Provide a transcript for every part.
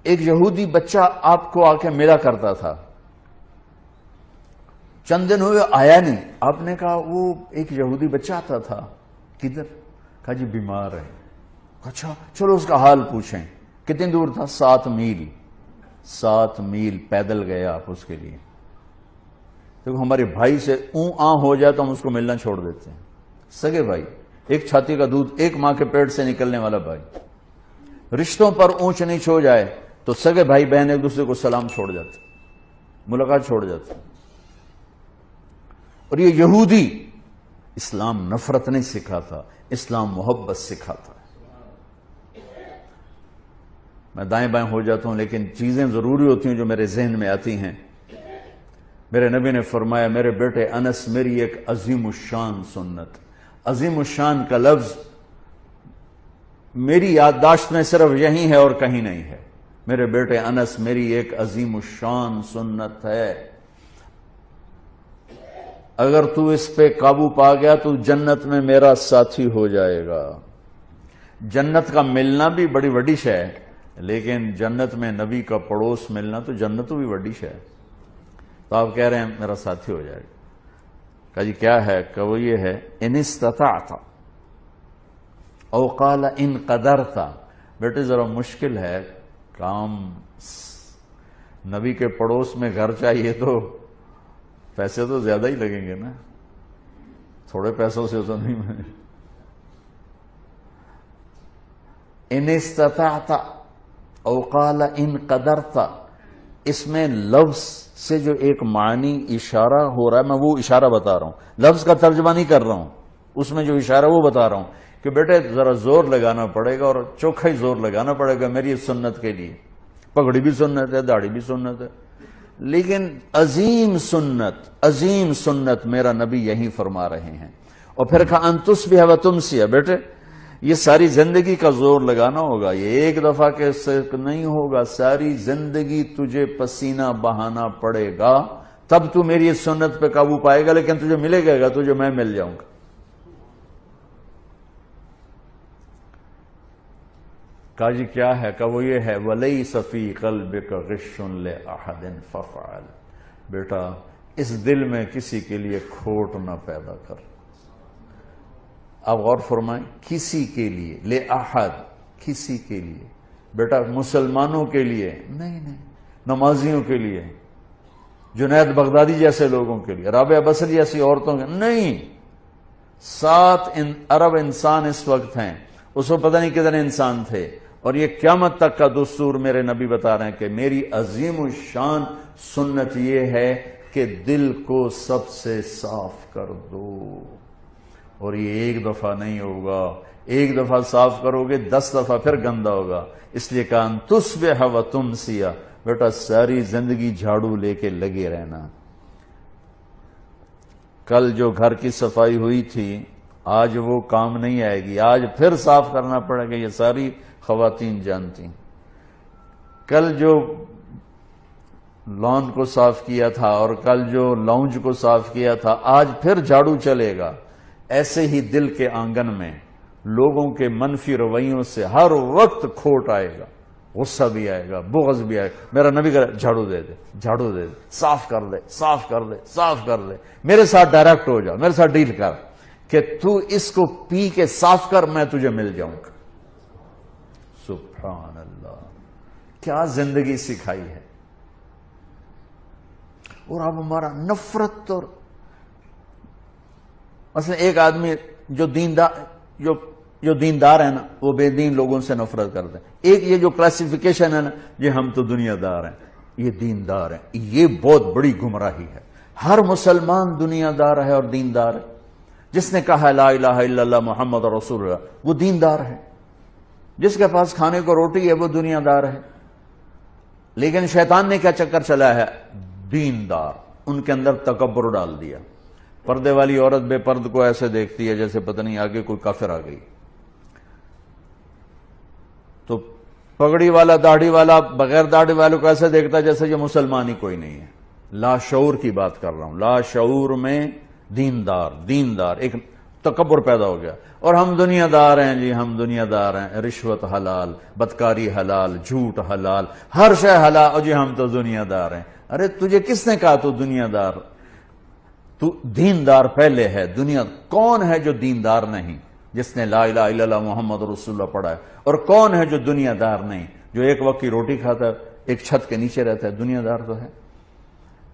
ایک یہودی بچہ آپ کو آ کے ملا کرتا تھا، چند دن ہوئے آیا نہیں، آپ نے کہا وہ ایک یہودی بچہ آتا تھا، کدھر؟ کہا جی بیمار ہے۔ اچھا چلو اس کا حال پوچھیں۔ کتنی دور تھا؟ 7 میل، 7 میل پیدل گئے آپ اس کے لیے۔ دیکھو ہمارے بھائی سے ہو جائے تو ہم اس کو ملنا چھوڑ دیتے ہیں، سگے بھائی، ایک چھاتی کا دودھ، ایک ماں کے پیٹ سے نکلنے والا بھائی، رشتوں پر اونچ نیچ ہو جائے تو سگے بھائی بہن ایک دوسرے کو سلام چھوڑ جاتے، ملاقات چھوڑ جاتے۔ اور یہ یہودی اسلام نفرت نہیں سکھاتا، اسلام محبت سکھاتا ہے۔ میں دائیں بائیں ہو جاتا ہوں لیکن چیزیں ضروری ہوتی ہیں جو میرے ذہن میں آتی ہیں۔ میرے نبی نے فرمایا میرے بیٹے انس میری ایک عظیم الشان سنت، عظیم الشان کا لفظ میری یادداشت میں صرف یہی ہے اور کہیں نہیں ہے۔ میرے بیٹے انس میری ایک عظیم الشان سنت ہے، اگر تو اس پہ قابو پا گیا تو جنت میں میرا ساتھی ہو جائے گا۔ جنت کا ملنا بھی بڑی وڈی شے ہے، لیکن جنت میں نبی کا پڑوس ملنا تو جنت بھی وڈی شے ہے۔ تو آپ کہہ رہے ہیں میرا ساتھی ہو جائے گا۔ کہا جی کیا ہے؟ کہ وہ یہ ہے ان استطعت او قال ان قدرت۔ بیٹے ذرا مشکل ہے کام، نبی کے پڑوس میں گھر چاہیے تو پیسے تو زیادہ ہی لگیں گے نا، تھوڑے پیسوں سے تو نہیں۔ ان استطعت او قال ان قدرت، اس میں لفظ سے جو ایک معنی اشارہ ہو رہا ہے، میں وہ اشارہ بتا رہا ہوں، لفظ کا ترجمہ نہیں کر رہا ہوں، اس میں جو اشارہ وہ بتا رہا ہوں کہ بیٹے ذرا زور لگانا پڑے گا اور چوکھا ہی زور لگانا پڑے گا میری سنت کے لیے۔ پگڑی بھی سنت ہے، داڑھی بھی سنت ہے، لیکن عظیم سنت میرا نبی یہی فرما رہے ہیں۔ اور پھر کہا ان تصبح و تمسی، بیٹے یہ ساری زندگی کا زور لگانا ہوگا، یہ ایک دفعہ کے سے نہیں ہوگا، ساری زندگی تجھے پسینہ بہانا پڑے گا، تب تو میری اس سنت پہ قابو پائے گا، لیکن تجھے ملے گا تجھے میں مل جاؤں گا۔ کہا جی کیا ہے؟ کہ وہ یہ ہے وَلَيْسَ فِي قَلْبِكَ غِشٌّ لِأَحَدٍ فَافْعَلْ۔ بیٹا اس دل میں کسی کے لیے کھوٹ نہ پیدا کر۔ آپ غور فرمائیں، کسی کے لیے، لِأَحَدٍ، کسی کے لیے، بیٹا مسلمانوں کے لیے نہیں، نمازیوں کے لیے، جنید بغدادی جیسے لوگوں کے لیے، رابعہ بصری جیسی عورتوں کے نہیں۔ 7 ارب انسان اس وقت ہیں، اس وقت پتہ نہیں کتنے انسان تھے، اور یہ قیامت تک کا دستور میرے نبی بتا رہے ہیں کہ میری عظیم الشان سنت یہ ہے کہ دل کو سب سے صاف کر دو، اور یہ ایک دفعہ نہیں ہوگا، ایک دفعہ صاف کرو گے 10 دفعہ پھر گندا ہوگا۔ اس لیے کہا ان تصبح و تمسی، بیٹا ساری زندگی جھاڑو لے کے لگے رہنا۔ کل جو گھر کی صفائی ہوئی تھی آج وہ کام نہیں آئے گی، آج پھر صاف کرنا پڑے گا، یہ ساری خواتین جانتی۔ کل جو لان کو صاف کیا تھا اور کل جو لاؤنج کو صاف کیا تھا آج پھر جھاڑو چلے گا۔ ایسے ہی دل کے آنگن میں لوگوں کے منفی رویوں سے ہر وقت کھوٹ آئے گا، غصہ بھی آئے گا، بغض بھی آئے گا۔ میرا نبی کہا جھاڑو دے دے، جھاڑو دے دے، صاف کر دے، صاف کر دے، صاف کر دے، میرے ساتھ ڈائریکٹ ہو جا، میرے ساتھ ڈیل کر کہ تو اس کو پی کے صاف کر، میں تجھے مل جاؤں گا۔ سبحان اللہ، کیا زندگی سکھائی ہے۔ اور اب ہمارا نفرت، اور مثلا ایک آدمی جو دیندار ہے نا وہ بے دین لوگوں سے نفرت کرتے ہیں۔ ایک یہ جو کلاسیفیکیشن ہے نا یہ ہم تو دنیا دار ہیں، یہ دیندار ہیں، یہ بہت بڑی گمراہی ہے۔ ہر مسلمان دنیا دار ہے اور دیندار ہے۔ جس نے کہا لا الہ الا اللہ محمد رسول اللہ وہ دیندار ہے، جس کے پاس کھانے کو روٹی ہے وہ دنیا دار ہے۔ لیکن شیطان نے کیا چکر چلا ہے؟ دیندار، ان کے اندر تکبر ڈال دیا۔ پردے والی عورت بے پرد کو ایسے دیکھتی ہے جیسے پتہ نہیں آگے کوئی کافر آ گئی، تو پگڑی والا داڑھی والا بغیر داڑھی والے کو ایسے دیکھتا ہے جیسے یہ مسلمان ہی کوئی نہیں ہے۔ لا شعور کی بات کر رہا ہوں، لا شعور میں دیندار ایک تکبر پیدا ہو گیا، اور ہم دنیا دار ہیں جی، ہم دنیا دار ہیں، رشوت حلال، بدکاری حلال، جھوٹ حلال، ہر شے حلال، اور جی ہم تو دنیا دار ہیں۔ ارے تجھے کس نے کہا تو دنیا دار؟ تو دیندار پہلے ہے۔ دنیا کون ہے جو دیندار نہیں، جس نے لا الہ الا اللہ محمد رسول اللہ پڑھا ہے؟ اور کون ہے جو دنیا دار نہیں، جو ایک وقت کی روٹی کھاتا ہے، ایک چھت کے نیچے رہتا ہے؟ دنیا دار تو ہے۔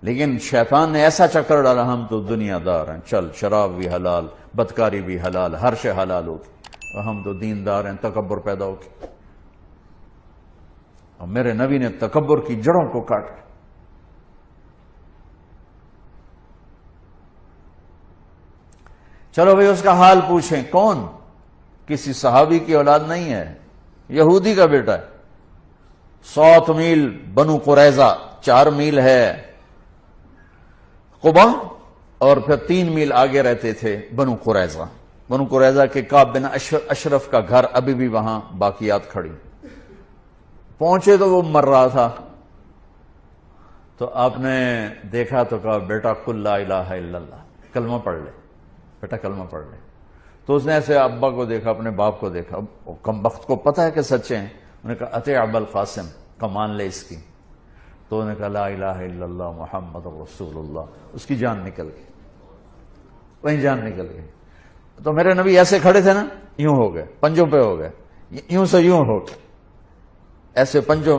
لیکن شیطان نے ایسا چکر ڈالا، ہم تو دنیا دار ہیں، چل شراب بھی حلال، بدکاری بھی حلال، ہر شے حلال ہوگی، اور ہم تو دیندار ہیں، تکبر پیدا ہوگی۔ اور میرے نبی نے تکبر کی جڑوں کو کاٹ دیا۔ چلو بھئی اس کا حال پوچھیں، کون؟ کسی صحابی کی اولاد نہیں ہے، یہودی کا بیٹا ہے۔ 7 میل بنو قریظہ، 4 میل ہے قبا، اور پھر 3 میل آگے رہتے تھے بنو قریظہ۔ بنو قریظہ کے کعب بن اشرف کا گھر ابھی بھی وہاں باقیات کھڑی۔ پہنچے تو وہ مر رہا تھا، تو آپ نے دیکھا تو کہا بیٹا قل لا الہ الا اللہ، کلمہ پڑھ لے بیٹا، کلمہ پڑھ لے۔ تو اس نے ایسے ابا کو دیکھا، اپنے باپ کو دیکھا، کم بخت کو پتہ ہے کہ سچے ہیں، انہوں نے کہا اطیع ابا القاسم، کمان لے اس کی۔ تو انہوں نے کہا لا الہ الا اللہ محمد رسول اللہ، اس کی جان نکل گئی، وہیں جان نکل گئی۔ تو میرے نبی ایسے کھڑے تھے نا، یوں ہو گئے، پنجوں پہ ہو گئے، یوں سے یوں ہو گئے، ایسے پنجوں،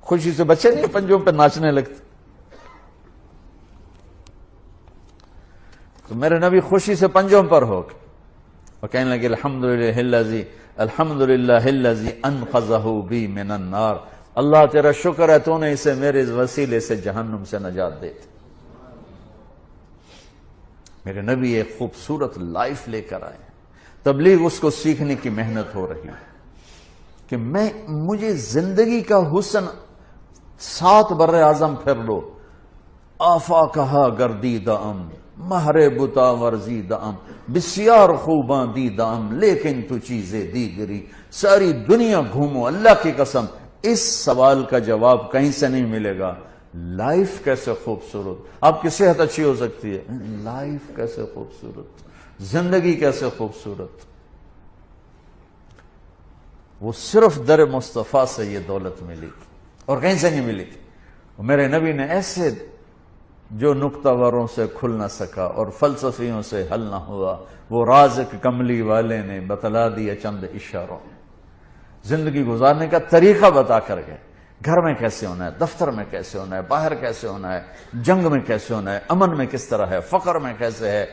خوشی سے بچے نہیں پنجوں پہ ناچنے لگتے۔ تو میرے نبی خوشی سے پنجوں پر ہو گئے اور کہنے لگے الحمدللہ الذی انقذہ بی من النار، اللہ تیرا شکر ہے تو نے اسے میرے وسیلے سے جہنم سے نجات دے دی۔ میرے نبی ایک خوبصورت لائف لے کر آئے، تبلیغ اس کو سیکھنے کی محنت ہو رہی ہے کہ مجھے زندگی کا حسن 7 بر اعظم پھر لو، آفا کہا گردی دام، مہر بتا ورزی دام، بسیار خوباں دی دام، لیکن تو چیزیں دیگری، ساری دنیا گھومو، اللہ کی قسم اس سوال کا جواب کہیں سے نہیں ملے گا۔ لائف کیسے خوبصورت، آپ کی صحت اچھی ہو سکتی ہے، لائف کیسے خوبصورت، زندگی کیسے خوبصورت، وہ صرف در مصطفیٰ سے یہ دولت ملی اور کہیں سے نہیں ملی۔ میرے نبی نے ایسے جو نکتہ وروں سے کھل نہ سکا اور فلسفیوں سے حل نہ ہوا، وہ رازق کملی والے نے بتلا دیا چند اشاروں میں، زندگی گزارنے کا طریقہ بتا کر گئے۔ گھر میں کیسے ہونا ہے، دفتر میں کیسے ہونا ہے، باہر کیسے ہونا ہے، جنگ میں کیسے ہونا ہے، امن میں کس طرح ہے، فقر میں کیسے ہے،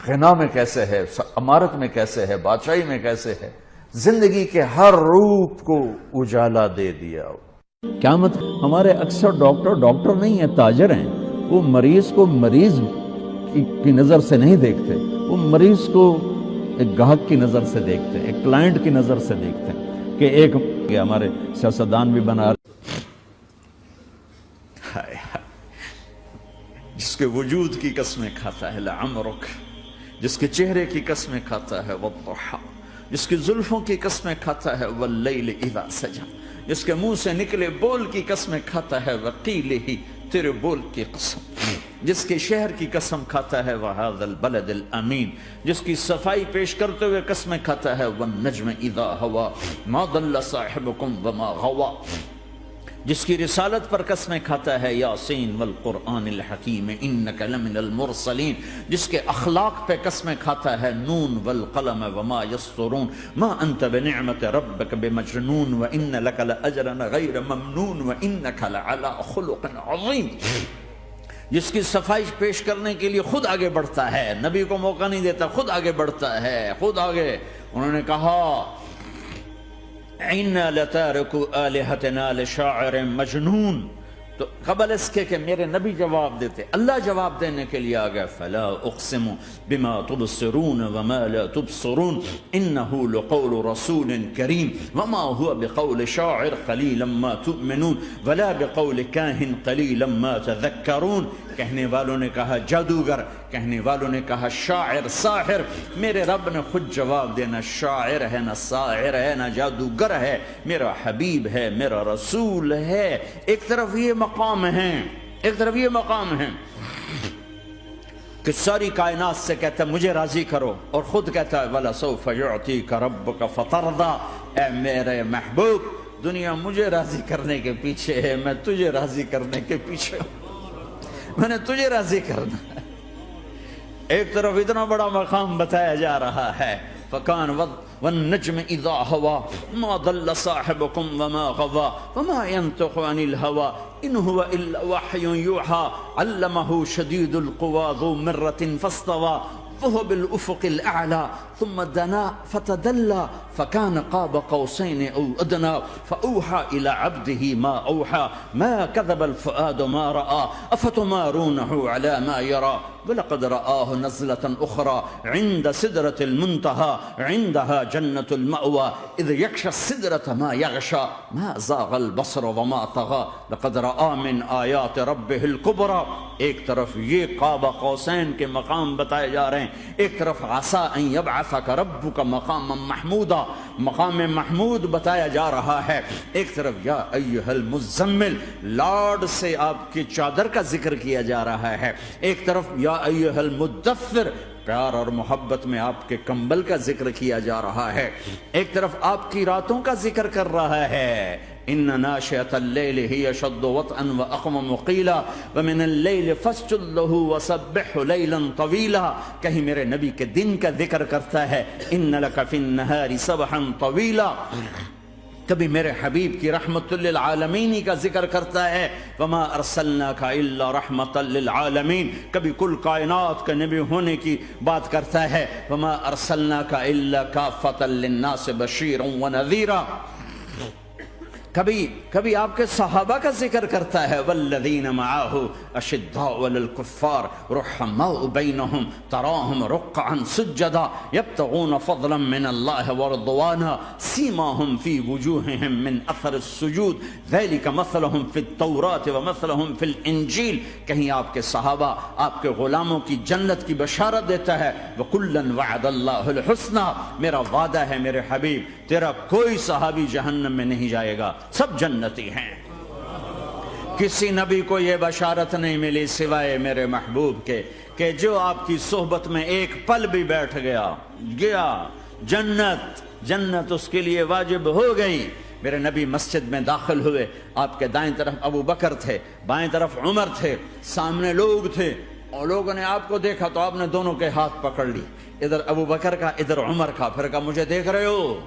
غنا میں کیسے ہے، امارت میں کیسے ہے، بادشاہی میں کیسے ہے، زندگی کے ہر روپ کو اجالا دے دیا۔ قیامت ہمارے اکثر ڈاکٹر نہیں ہیں، تاجر ہیں، وہ مریض کو مریض کی نظر سے نہیں دیکھتے، وہ مریض کو ایک گاہک کی نظر سے دیکھتے ہیں، ایک کلائنٹ کی نظر سے دیکھتے ہیں کہ ایک ہمارے سیاستدان بھی بنا جس کے وجود کی قسمیں کھاتا ہے لعمرک، جس کے چہرے کی قسمیں کھاتا ہے والضحى، جس کی زلفوں کی قسمیں کھاتا ہے واللیل اذا سجى، جس کے منہ سے نکلے بول کی قسمیں کھاتا ہے وقیلہ، تیرے بول کی قسم، جس کے شہر کی قسم کھاتا ہے وہذا البلد الامین، جس کی صفائی پیش کرتے ہوئے قسمیں کھاتا ہے والنجم اذا ہوا ما ضل صاحبکم وما غوا، جس کی رسالت پر قسمیں کھاتا ہے یاسین والقرآن الحکیم انک لمن المرسلین، جس کے اخلاق پہ قسمیں کھاتا ہے نون والقلم وما یسطرون ما انت بنعمت ربک بمجنون وان لک لاجرا غیر ممنون وانک لعلی خلق عظیم، جس کی صفائی پیش کرنے کے لیے خود آگے بڑھتا ہے، نبی کو موقع نہیں دیتا، خود آگے بڑھتا ہے، خود آگے۔ انہوں نے کہا اِنَّا لَتَارِكُ آلِهَتِنَا لِشَاعِرٍ مَجْنُونَ، تو قبل اس کے کہ میرے نبی جواب دیتے، اللہ جواب دینے کے لیے آگیا فَلَا أُقْسِمُ بِمَا تُبْصِرُونَ وَمَا لَا تُبْصِرُونَ إِنَّهُ لَقَوْلُ رَسُولٍ كَرِيمٍ وَمَا هُوَ بِقَوْلِ شَاعِرٍ قَلِيلًا مَا تُؤْمِنُونَ وَلَا بِقَوْلِ كَاهِنٍ قَلِيلًا مَا تَذَكَّرُونَ۔ کہنے والوں نے کہا جادوگر، کہنے والوں نے کہا شاعر، ساحر، میرے رب نے خود جواب دینا شاعر ہے نہ ساحر ہے نہ جادوگر ہے، میرا حبیب ہے، میرا رسول ہے۔ ایک طرف یہ مقام ہیں، ایک طرف یہ مقام ہیں کہ ساری کائنات سے کہتا ہے مجھے راضی کرو، اور خود کہتا ہے وَلَسَوْفَ يُعْطِيكَ رَبُّكَ فَتَرْضَى، اے میرے محبوب دنیا مجھے راضی کرنے کے پیچھے ہے، میں تجھے راضی کرنے کے پیچھے ہوں، میں نے تجھے راضی کرنا ہے۔ ایک طرف اتنا بڑا مقام بتایا جا رہا ہے، فَكَانَ وَالنَّجْمِ إِذَا هَوَى مَا ضَلَّ صَاحِبُكُمْ وَمَا غَوَى وَمَا يَنطِقُ عَنِ الْهَوَى إِنْ هُوَ إِلَّا وَحْيٌ يُوحَى عَلَّمَهُ شَدِيدُ الْقُوَى ذُو مِرَّةٍ فَاسْتَوَى وهو بالأفق الأعلى ثم دنا فتدلى فكان قاب قوسين أو أدنى فأوحى إلى عبده ما أوحى ما كذب الفؤاد ما رأى أفتمارونه على ما يرى ولقد رآه نزلة أخرى عند سدرة المنتهى عندها جنة المأوى إذ يغشى السدرة ما يغشى ما زاغ البصر وما طغى لقد رأى من آيات ربه الكبرى۔ ایک طرف یہ قاب قوسین کے مقام بتائے جا رہے ہیں، ایک طرف عسیٰ ان یبعثک ربک مقاما محمودا، مقام محمود بتایا جا رہا ہے، ایک طرف یا ایھا المزمل لارڈ سے آپ کی چادر کا ذکر کیا جا رہا ہے، ایک طرف یا ایھا المدثر پیار اور محبت میں آپ کے کمبل کا ذکر کیا جا رہا ہے، ایک طرف آپ کی راتوں کا ذکر کر رہا ہے، ان ناشئۃ اللیل ہی اشد وطئا واقوم قیلا ومن اللیل فاسجد لہ وسبحہ لیلا طویلا، کہیں میرے نبی کے دن کا ذکر کرتا ہے ان لک فی النہار سبحا طویلا، کبھی میرے حبیب کی رحمت للعالمین کا ذکر کرتا ہے وما ارسلناک الا رحمت للعالمین، کبھی کل کائنات کے نبی ہونے کی بات کرتا ہے وما ارسلناک الا کافۃ للناس بشیرا ونذیرا، کبھی آپ کے صحابہ کا ذکر کرتا ہے والذین معاہ اشداء علی الکفار رحماء بینہم تراہم رکعا سجدا یبتغون فضلا من اللہ ورضوانا سیماہم فی وجوہہم من اثر السجود ذلک مثلہم فی التوراۃ ومثلہم فی الانجیل، کہیں آپ کے صحابہ آپ کے غلاموں کی جنت کی بشارت دیتا ہے وکلا وعد اللہ الحسنى، میرا وعدہ ہے میرے حبیب تیرا کوئی صحابی جہنم میں نہیں جائے گا، سب جنتی ہیں۔ کسی نبی کو یہ بشارت نہیں ملی سوائے میرے محبوب کے کہ جو آپ کی صحبت میں ایک پل بھی بیٹھ گیا جنت اس کے لیے واجب ہو گئی۔ میرے نبی مسجد میں داخل ہوئے، آپ کے دائیں طرف ابو بکر تھے، بائیں طرف عمر تھے، سامنے لوگ تھے، اور لوگوں نے آپ کو دیکھا تو آپ نے دونوں کے ہاتھ پکڑ لی، ادھر ابو بکر کا ادھر عمر کا، پھر کہا مجھے دیکھ رہے ہو؟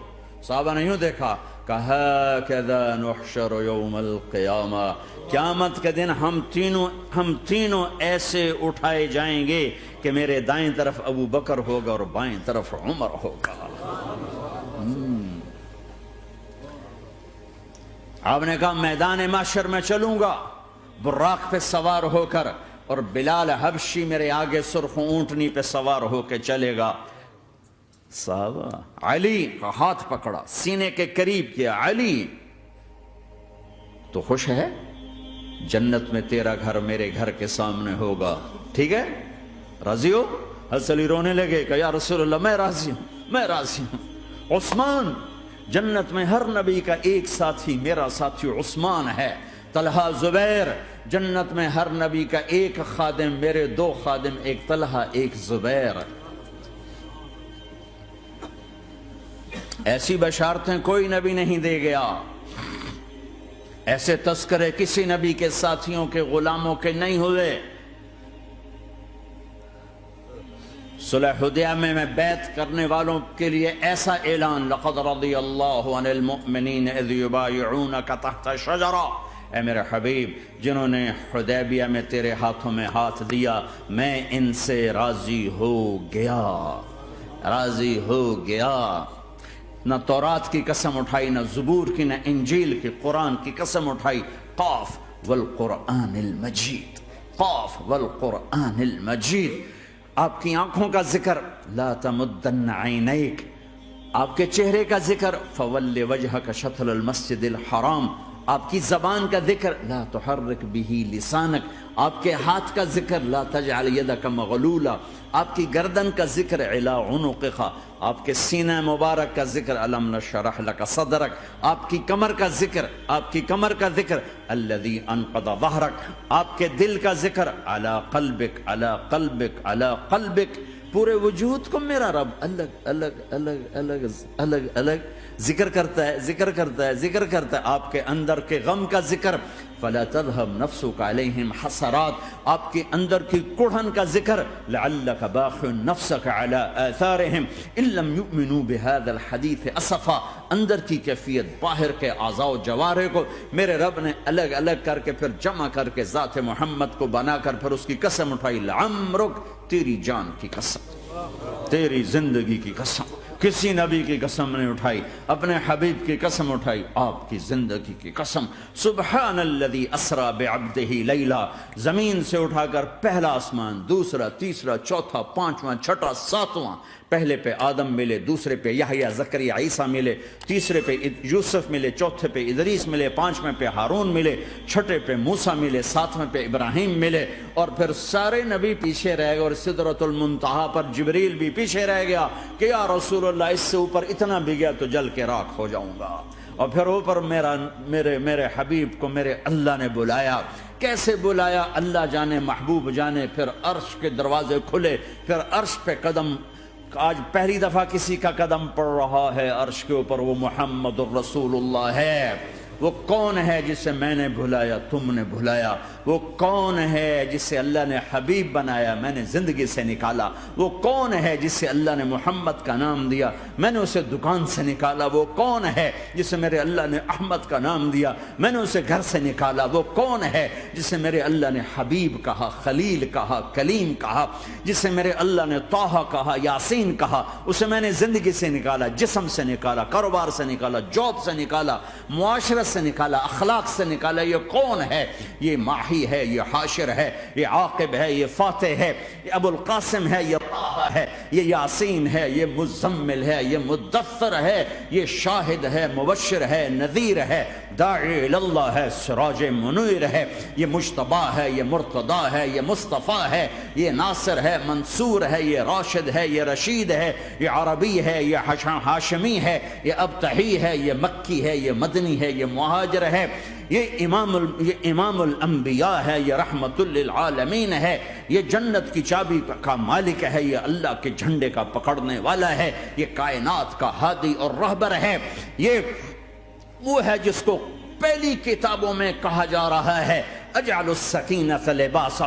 صحابہ نے یوں دیکھا، کہا کذا نحشر یوم القیامہ، قیامت کے دن ہم تینوں ایسے اٹھائے جائیں گے کہ میرے دائیں طرف ابو بکر ہوگا اور بائیں طرف عمر ہوگا۔ آپ نے کہا میدان محشر میں چلوں گا براق پہ سوار ہو کر، اور بلال حبشی میرے آگے سرخ اونٹنی پہ سوار ہو کے چلے گا۔ صحابہ علی کا ہاتھ پکڑا، سینے کے قریب کیا، علی تو خوش ہے؟ جنت میں تیرا گھر میرے گھر کے سامنے ہوگا، ٹھیک ہے؟ راضی ہو؟ حضرت علی رونے لگے کہ یا رسول اللہ میں راضی ہوں۔ عثمان، جنت میں ہر نبی کا ایک ساتھی میرا ساتھی عثمان ہے۔ طلحہ، زبیر، جنت میں ہر نبی کا ایک خادم میرے دو خادم، ایک طلحہ ایک زبیر۔ ایسی بشارتیں کوئی نبی نہیں دے گیا، ایسے تذکرے کسی نبی کے ساتھیوں کے غلاموں کے نہیں ہوئے۔ صلح حدیبیہ میں بیعت کرنے والوں کے لیے ایسا اعلان لقد رضی اللہ عن المؤمنین اذ یبایعونک تحت شجرہ، اے میرے حبیب جنہوں نے حدیبیہ میں تیرے ہاتھوں میں ہاتھ دیا میں ان سے راضی ہو گیا۔ نہ تورات کی قسم اٹھائی، نہ زبور کی، نہ انجیل کی، قرآن کی قسم اٹھائی۔ قاف والقرآن المجید، قاف والقرآن المجید۔ آپ کی آنکھوں کا ذکر لا تمدن عینیک، آپ کے چہرے کا ذکر فول وجہک شطر المسجد الحرام، آپ کی زبان کا ذکر لا تحرک به لسانک، آپ کے ہاتھ کا ذکر لا تجعل یدک مغلولا، آپ کی گردن کا ذکر علی عنقک، آپ کے سینہ مبارک کا ذکر الم نشرح لک صدرک، آپ کی کمر کا ذکر، آپ کی کمر کا ذکر الذی انقض ظہرک، آپ کے دل کا ذکر علی قلبک علی قلبک علی قلبک، پورے وجود کو میرا رب الگ الگ الگ الگ الگ الگ ذکر کرتا ہے، ذکر کرتا ہے، ذکر کرتا ہے، آپ کے اندر کے غم کا ذکر فلا تذهب نفسك علیہم حسرات، آپ کے اندر کی کڑھن کا ذکر لعلک باخع نفسك على آثارهم ان لم يؤمنوا بهذا الحديث اسفا، اندر کی کیفیت باہر کے اعضاء و جوارح کو میرے رب نے الگ الگ کر کے پھر جمع کر کے ذات محمد کو بنا کر پھر اس کی قسم اٹھائی لعمرک، تیری جان کی قسم، تیری زندگی کی قسم، کسی نبی کی قسم نہیں اٹھائی، اپنے حبیب کی قسم اٹھائی، آپ کی زندگی کی قسم۔ سبحان الذی اسری بعبدہ لیلا، زمین سے اٹھا کر پہلا آسمان، دوسرا، تیسرا، چوتھا، پانچواں، چھٹا، ساتواں، پہلے پہ آدم ملے، دوسرے پہ یحییٰ، زکریا، عیسیٰ ملے، تیسرے پہ یوسف ملے، چوتھے پہ ادریس ملے، پانچویں پہ ہارون ملے، چھٹے پہ موسیٰ ملے، ساتویں پہ ابراہیم ملے، اور پھر سارے نبی پیچھے رہ گئے، اور سدرۃ المنتہا پر جبریل بھی پیچھے رہ گیا کہ یا رسول اللہ اس سے اوپر اتنا بھی گیا تو جل کے راکھ ہو جاؤں گا۔ اور پھر اوپر میرے حبیب کو میرے اللہ نے بلایا، کیسے بلایا اللہ جانے، محبوب جانے، پھر عرش کے دروازے کھلے، پھر عرش پہ قدم، آج پہلی دفعہ کسی کا قدم پڑ رہا ہے عرش کے اوپر، وہ محمد الرسول اللہ ہے۔ وہ کون ہے جسے میں نے بھلایا، تم نے بھلایا؟ وہ کون ہے جسے اللہ نے حبیب بنایا، میں نے زندگی سے نکالا؟ وہ کون ہے جسے اللہ نے محمد کا نام دیا، میں نے اسے دکان سے نکالا؟ وہ کون ہے جسے میرے اللہ نے احمد کا نام دیا، میں نے اسے گھر سے نکالا؟ وہ کون ہے جسے میرے اللہ نے حبیب کہا، خلیل کہا، کلیم کہا، جسے میرے اللہ نے طٰہٰ کہا، یاسین کہا؟ اسے میں نے زندگی سے نکالا، جسم سے نکالا، کاروبار سے نکالا، جاب سے نکالا، معاشرت سے نکالا، اخلاق سے نکالا۔ یہ کون ہے؟ یہ ماہی ہے، یہ حاشر ہے، یہ عاقب ہے، یہ فاتح ہے، یہ ابو القاسم ہے، یہ طٰہٰ ہے، یہ یاسین ہے، یہ مزمل ہے، یہ مدثر ہے، یہ شاہد ہے، مبشر ہے، نذیر ہے، داعی اللہ ہے، سراج منیر ہے، یہ مجتبیٰ ہے، یہ مرتضیٰ ہے، یہ مصطفیٰ ہے، یہ ناصر ہے، منصور ہے، یہ راشد ہے، یہ رشید ہے، یہ عربی ہے، یہ ہاشمی ہے، یہ ابتحی ہے، یہ مکی ہے، یہ مدنی ہے، یہ مہاجر ہے، یہ امام الانبیاء ہے، یہ رحمت للعالمین ہے، یہ جنت کی چابی کا مالک ہے، یہ اللہ کے جھنڈے کا پکڑنے والا ہے، یہ کائنات کا ہادی اور رہبر ہے، یہ وہ ہے جس کو پہلی کتابوں میں کہا جا رہا ہے اجعل السکینۃ لباسہ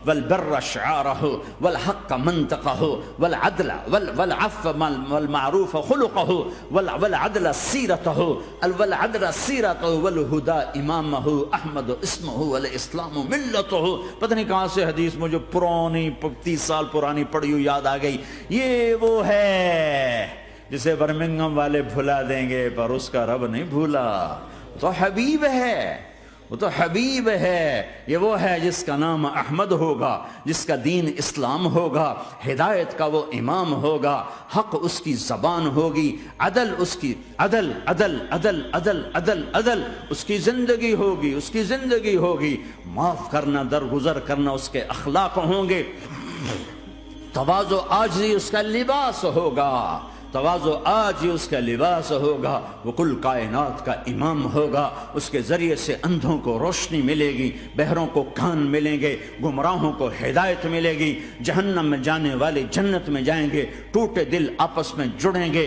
والبر شعارہ والحق منطقہ والعدل والعفو والمعروف خلقہ والعدل سیرتہ والعدل سیرتہ والہدى امامہ احمد اسمہ والاسلام ملتہ۔ پتہ نہیں کہاں سے حدیث مجھے پرانی 30 سال پرانی پڑھی ہوئی یاد آ گئی۔ یہ وہ ہے جسے برمنگم والے بھلا دیں گے پر اس کا رب نہیں بھولا، تو حبیب ہے، وہ تو حبیب ہے۔ یہ وہ ہے جس کا نام احمد ہوگا، جس کا دین اسلام ہوگا، ہدایت کا وہ امام ہوگا، حق اس کی زبان ہوگی، عدل اس کی عدل عدل عدل عدل عدل عدل اس کی زندگی ہوگی، اس کی زندگی ہوگی، معاف کرنا، درگزر کرنا اس کے اخلاق ہوں گے، تواضع عاجزی اس کا لباس ہوگا، تواضع آج ہی اس کا لباس ہوگا، وہ کل کائنات کا امام ہوگا، اس کے ذریعے سے اندھوں کو روشنی ملے گی، بہروں کو کان ملیں گے، گمراہوں کو ہدایت ملے گی، جہنم میں جانے والے جنت میں جائیں گے، ٹوٹے دل آپس میں جڑیں گے،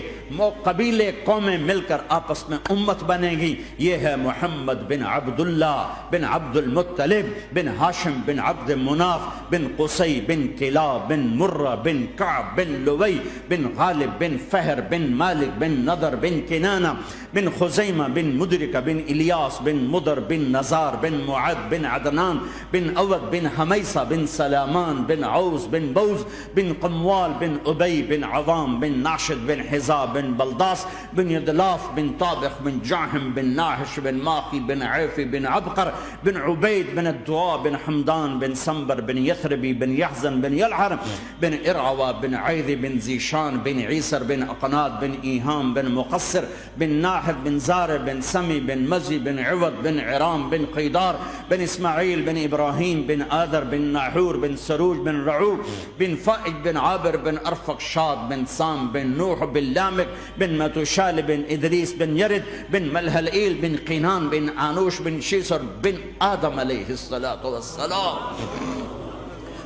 قبیلے قومیں مل کر آپس میں امت بنیں گی۔ یہ ہے محمد بن عبداللہ بن عبد المطلب بن ہاشم بن عبد مناف بن قصی بن کلاب بن مرہ بن کعب بن لوی بن غالب بن فہر بن مالک بن نضر بن کنانہ بن خزیمہ بن مدرکہ بن الیاس بن مدر بن نزار بن معد بن عدنان بن اود بن حمیسہ بن سلامان بن عوس بن بوز بن قموال بن ابی بن عوام بن ناشد بن حزا بن بلداس بن یدلاف بن طابخ بن جاہم بن ناحش بن ماخی بن عیفی بن عبقر بن عبید بن الدعاء بن حمدان بن سنبر بن یثربی بن یحزن بن یلحر بن ارعوہ بن عیذ بن زیشان بن عیسر بن اقناد بن ایہام بن مقصر بن ناحد بن زارع بن سمی بن مزی بن عوض بن عرام بن قیدار بن اسماعیل بن ابراہیم بن آدر بن ناحور بن سروج بن رعوب بن فائج بن عابر بن ارفق شاد بن سام بن نوح بن لامک بن متوشال بن ادریس بن یرد بن ملہلئیل بن قینان بن آنوش بن شیسر بن آدم علیہ السلام۔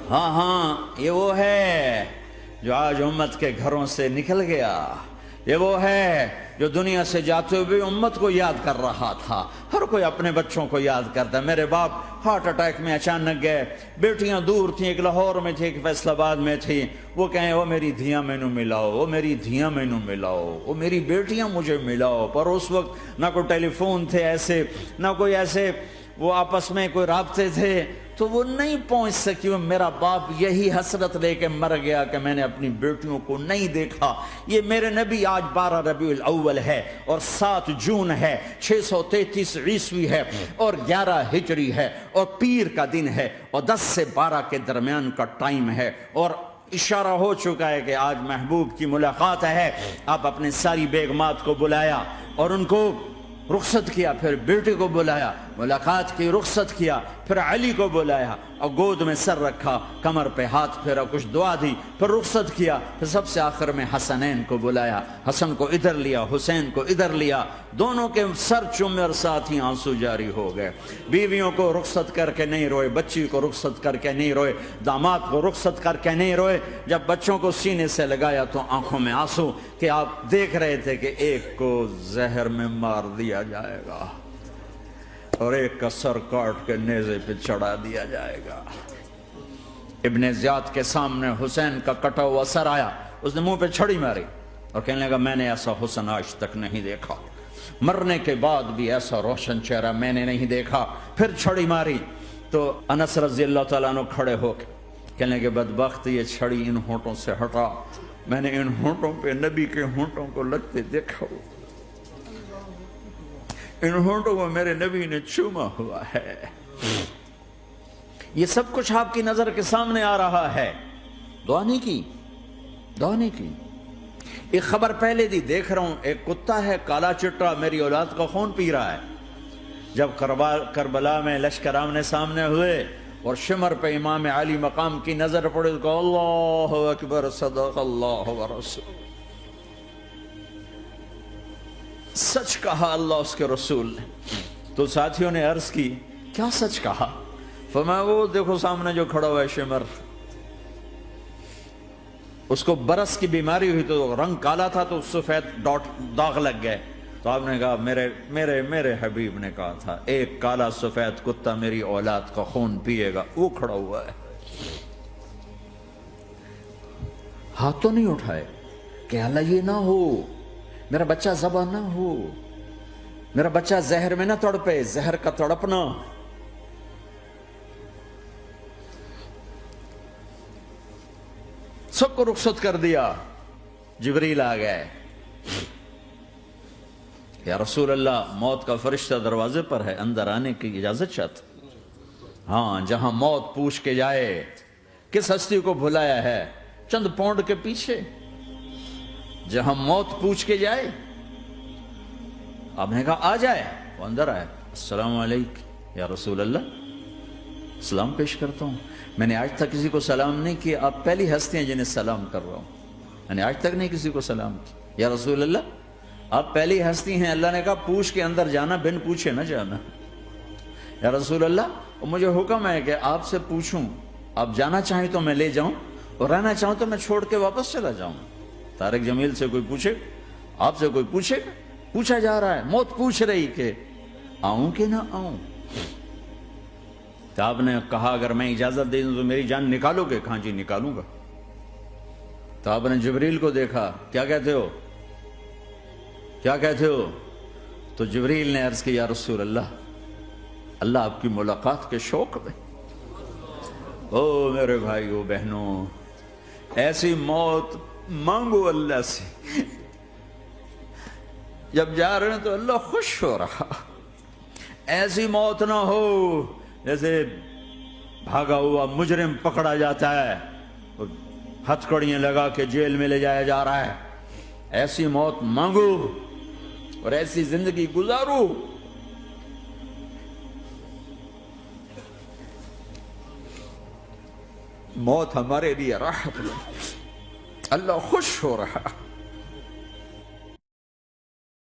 ہاں یہ وہ ہے جو آج امت کے گھروں سے نکل گیا، یہ وہ ہے جو دنیا سے جاتے ہوئے امت کو یاد کر رہا تھا۔ ہر کوئی اپنے بچوں کو یاد کرتا ہے۔ میرے باپ ہارٹ اٹیک میں اچانک گئے، بیٹیاں دور تھیں، ایک لاہور میں تھی، ایک فیصل آباد میں تھی۔ وہ کہیں وہ میری دھیاں مینوں ملاؤ، وہ میری دھیاں مینوں ملاؤ، وہ میری بیٹیاں مجھے ملاؤ۔ پر اس وقت نہ کوئی ٹیلی فون تھے ایسے، نہ کوئی ایسے وہ آپس میں کوئی رابطے تھے، تو وہ نہیں پہنچ سکی۔ میرا باپ یہی حسرت لے کے مر گیا کہ میں نے اپنی بیٹیوں کو نہیں دیکھا۔ یہ میرے نبی آج 12 ربیع الاول ہے اور 7 جون ہے، 633 عیسوی ہے اور 11 ہجری ہے اور پیر کا دن ہے اور 10 سے 12 کے درمیان کا ٹائم ہے، اور اشارہ ہو چکا ہے کہ آج محبوب کی ملاقات ہے۔ آپ اپنے ساری بیگمات کو بلایا اور ان کو رخصت کیا، پھر بیٹے کو بلایا، ملاقات کی، رخصت کیا، پھر علی کو بلایا اور گود میں سر رکھا، کمر پہ ہاتھ پھیرا، کچھ دعا دی، پھر رخصت کیا، پھر سب سے آخر میں حسنین کو بلایا، حسن کو ادھر لیا، حسین کو ادھر لیا، دونوں کے سر چومے اور ساتھ ہی آنسو جاری ہو گئے۔ بیویوں کو رخصت کر کے نہیں روئے، بچی کو رخصت کر کے نہیں روئے، داماد کو رخصت کر کے نہیں روئے۔ جب بچوں کو سینے سے لگایا تو آنکھوں میں آنسو، کہ آپ دیکھ رہے تھے کہ ایک کو زہر میں مار دیا جائے گا اور ایک کا سر کاٹ کے نیزے پہ چڑھا دیا جائے گا۔ ابن زیاد کے سامنے حسین کا کٹا ہوا سر آیا، اس نے منہ پہ چھڑی ماری اور کہنے لگا میں نے ایسا حسن آج تک نہیں دیکھا، مرنے کے بعد بھی ایسا روشن چہرہ میں نے نہیں دیکھا۔ پھر چھڑی ماری تو انس رضی اللہ تعالیٰ عنہ کھڑے ہو کے کہنے کہ بدبخت یہ چھڑی ان ہونٹوں سے ہٹا، میں نے ان ہونٹوں پہ نبی کے ہونٹوں کو لگتے دیکھا، ان ہونٹوں کو میرے نبی نے چوما ہوا ہے۔ یہ سب کچھ آپ کی نظر کے سامنے آ رہا ہے، دعا نہیں کی، دعا نہیں کی۔ ایک خبر پہلے دی دیکھ رہا ہوں، ایک کتا ہے کالا چٹا میری اولاد کا خون پی رہا ہے۔ جب کربلا میں لشکر آمنے سامنے ہوئے اور شمر پہ امام علی مقام کی نظر پڑے تو اللہ اکبر، صدق اللہ ورسول، سچ کہا اللہ اس کے رسول نے۔ تو ساتھیوں نے عرض کی کیا سچ کہا؟ فرمایا وہ دیکھو سامنے جو کھڑا ہوا ہے شمر، اس کو برس کی بیماری ہوئی تو رنگ کالا تھا تو سفید داغ لگ گئے، تو آپ نے کہا میرے حبیب نے کہا تھا ایک کالا سفید کتا میری اولاد کا خون پیے گا، وہ کھڑا ہوا ہے۔ ہاتھ تو نہیں اٹھائے کہ اللہ یہ نہ ہو، میرا بچہ ذبح نہ ہو، میرا بچہ زہر میں نہ تڑپے، زہر کا تڑپنا۔ سب کو رخصت کر دیا، جبریل آ گئے، یا رسول اللہ موت کا فرشتہ دروازے پر ہے، اندر آنے کی اجازت چاہتا۔ ہاں، جہاں موت پوچھ کے جائے کس ہستی کو بھلایا ہے؟ چند پونڈ کے پیچھے جہاں موت پوچھ کے جائے۔ آپ نے کہا آ جائے، وہ اندر آئے، السلام علیکم یا رسول اللہ، سلام پیش کرتا ہوں، میں نے آج تک کسی کو سلام نہیں کیا، آپ پہلی ہستی ہیں جنہیں سلام کر رہا ہوں، میں نے آج تک نہیں کسی کو سلام کیا، یا رسول اللہ آپ پہلی ہستی ہیں۔ اللہ نے کہا پوچھ کے اندر جانا، بن پوچھے نہ جانا۔ یا رسول اللہ مجھے حکم ہے کہ آپ سے پوچھوں، آپ جانا چاہیں تو میں لے جاؤں اور رہنا چاہوں تو میں چھوڑ کے واپس چلا جاؤں۔ طارق جمیل سے کوئی پوچھے، آپ سے کوئی پوچھے، پوچھا جا رہا ہے، موت پوچھ رہی کہ آؤں کہ نہ آؤں۔ تو آپ نے کہا اگر میں اجازت دے دوں تو میری جان نکالو گے؟ کہاں جی نکالوں گا۔ تو آپ نے جبریل کو دیکھا، کیا کہتے ہو، کیا کہتے ہو؟ تو جبریل نے عرض کی یا رسول اللہ، اللہ آپ کی ملاقات کے شوق میں۔ او میرے بھائیو بہنوں، ایسی موت مانگو اللہ سے، جب جا رہے ہیں تو اللہ خوش ہو رہا۔ ایسی موت نہ ہو جیسے بھاگا ہوا مجرم پکڑا جاتا ہے اور ہتھ کڑیاں لگا کے جیل میں لے جایا جا رہا ہے، ایسی موت مانگو اور ایسی زندگی گزارو موت ہمارے لیے راحت، اللہ خوش ہو رہا۔